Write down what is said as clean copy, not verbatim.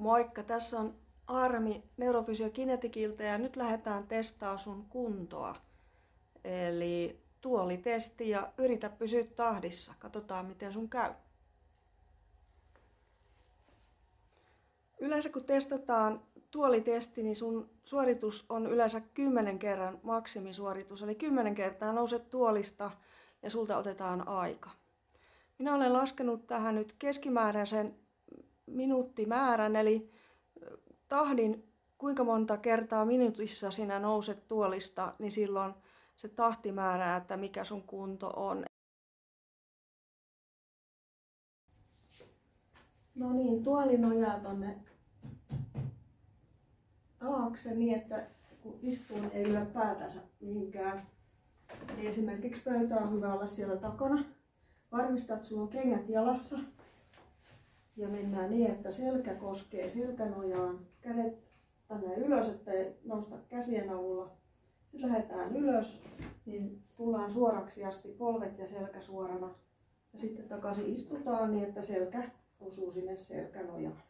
Moikka, tässä on Armi Neurofysio-Kinetikiltä ja nyt lähdetään testaamaan sun kuntoa. Eli tuolitesti ja yritä pysyä tahdissa. Katsotaan miten sun käy. Yleensä kun testataan tuolitesti, niin sun suoritus on yleensä 10 kerran maksimisuoritus. Eli 10 kertaa nouset tuolista ja sulta otetaan aika. Minä olen laskenut tähän nyt keskimääräisen minuuttimäärän, eli tahdin, kuinka monta kertaa minuutissa sinä nouset tuolista, niin silloin se tahti määrää, että mikä sun kunto on. No niin, tuoli nojaa tonne taakse niin, että kun istuu, niin ei lyö päätänsä mihinkään. Eli esimerkiksi pöytä on hyvä olla siellä takana. Varmista, että sulla on kengät jalassa. Ja mennään niin, että selkä koskee selkänojaan. Kädet tänne ylös, ettei nousta käsien avulla. Sitten lähdetään ylös, niin tullaan suoraksi asti, polvet ja selkä suorana. Ja sitten takaisin istutaan niin, että selkä osuu sinne selkänojaan.